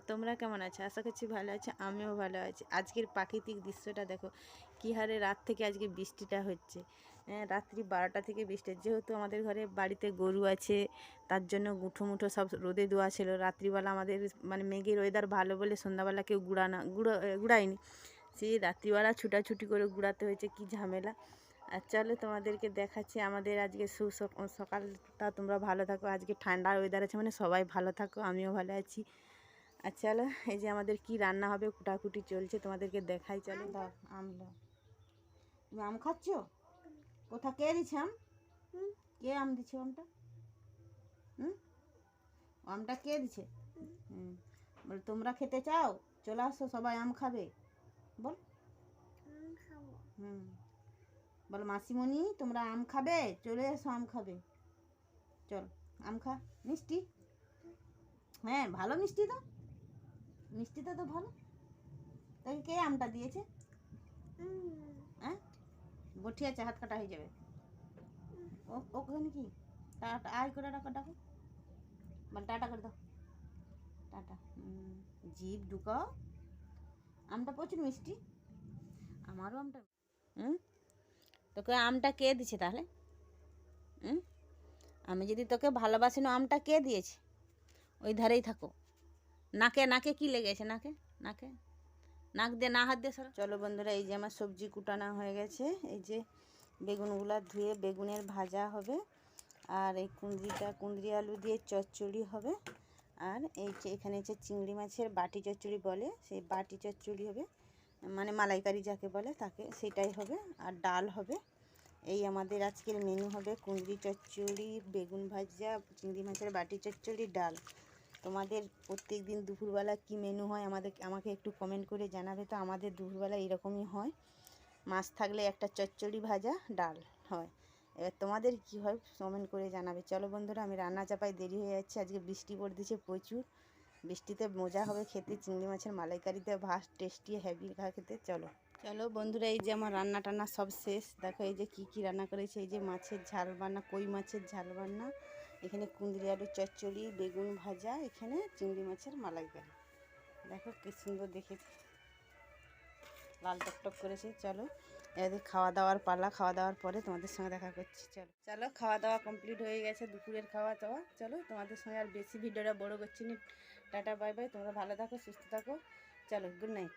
তোমরা কেমন আছো? আশা করছি ভালো আছো, আমিও ভালো আছি। আজকের প্রাকৃতিক দৃশ্যটা দেখো, কী হারে রাত থেকে আজকে বৃষ্টিটা হচ্ছে। রাত্রি 12টা থেকে বৃষ্টি, যেহেতু আমাদের ঘরে বাড়িতে গরু আছে, তার জন্য গুঁঠো মুঠো সব রোদে দেওয়া ছিল। রাত্রিবেলা আমাদের মানে মেঘের ওয়েদার ভালো বলে সন্ধ্যাবেলা কেউ গুড়ায়নি, সেই রাত্রিবেলা ছুটাছুটি করে গুড়াতে হয়েছে, কি ঝামেলা। আর চলো তোমাদেরকে দেখাচ্ছি আমাদের আজকে সকালটা। তোমরা ভালো থাকো, আজকে ঠান্ডা ওয়েদার আছে, মানে সবাই ভালো থাকো, আমিও ভালো আছি। আর চলো, এই যে আমাদের কি রান্না হবে কুটাকুটি চলছে, তোমাদেরকে দেখাই। চলো দাও আম দাও। তুমি আম খাচ্ছ? কোথা কে দিচ্ছে আম? কে আম দিচ্ছে আমটা? আমটা কে দিচ্ছে? বল তোমরা খেতে চাও? চলে আসো, সবাই আম খাবে। বল বল মাসিমণি তোমরা আম খাবে? চলে এসো, আম খাবে। চল আম খা, মিষ্টি। হ্যাঁ ভালো মিষ্টি তো, মিষ্টিটা তো ভালো। তাকে কে আমটা দিয়েছে? হ্যাঁ বটি আছে, হাত কাটা হয়ে যাবে। ওখানে কি টাটা আয় করে ডাকো, ডাকো মানে টাটা করে দাও, টাটা। জিভ ঢুকাও। আমটা প্রচুর মিষ্টি, আমারও আমটা। তোকে আমটা কে দিছে তাহলে? আমি যদি তোকে ভালোবাসি না, আমটা কে দিয়েছে? ওই ধারেই থাকো। নাকে নাকে কি লেগেছে? নাকে নাকে নাক দিয়ে না হাত দিয়ে সরো। চলো বন্ধুরা, এই যে আমার সবজি কুটানো হয়ে গেছে। এই যে বেগুনগুলা ধুয়ে বেগুনের ভাজা হবে, আর এই কুঁদরি আলু দিয়ে চচ্চড়ি হবে, আর এই যে এখানে হচ্ছে চিংড়ি মাছের বাটি চচ্চড়ি বলে, সেই বাটি চচ্চড়ি হবে, মানে মালাইকারি যাকে বলে তাকে, সেটাই হবে। আর ডাল হবে। এই আমাদের আজকের মেনু হবে কুঁদরি চচ্চড়ি, বেগুন ভাজা, চিংড়ি মাছের বাটি চচ্চড়ি, ডাল। তোমাদের প্রত্যেক দিন দুপুরবেলা কি মেনু হয় আমাকে একটু কমেন্ট করে জানাবে। তো আমাদের দুপুরবেলা এরকমই হয়, মাছ থাকলে একটা চচ্চড়ি ভাজা ডাল হয়। এবার তোমাদের কি হয় কমেন্ট করে জানাবে। চলো বন্ধুরা, আমি রান্না চাপাই, দেরি হয়ে যাচ্ছে। আজকে বৃষ্টি পড়তেছে প্রচুর, বৃষ্টিতে মজা হবে খেতে, চিংড়ি মাছের মালাইকারিতে ভাত টেস্টি হেভি খেতে। চলো চলো বন্ধুরা, এই যে আমার রান্না টান্না সব শেষ। দেখো এই যে কি রান্না করেছে। এই যে মাছের ঝাল বান্না, কই মাছের ঝাল বান্না, এখানে কুঁদরি আলু চচ্চড়ি, বেগুন ভাজা, এখানে চিংড়ি মাছের মালাইকারি। দেখো কি সুন্দর দেখেছি, লাল টকটক করেছে। চলো এদের খাওয়া দাওয়ার পালা, খাওয়া দাওয়ার পরে তোমাদের সঙ্গে দেখা করছি। চলো চলো, খাওয়া দাওয়া কমপ্লিট হয়ে গেছে, দুপুরের খাওয়া দাওয়া। চলো তোমাদের সঙ্গে আর বেশি ভিডিওটা বড় করছি না। টাটা বাই বাই, তোমরা ভালো থাকো, সুস্থ থাকো। চলো গুড নাইট।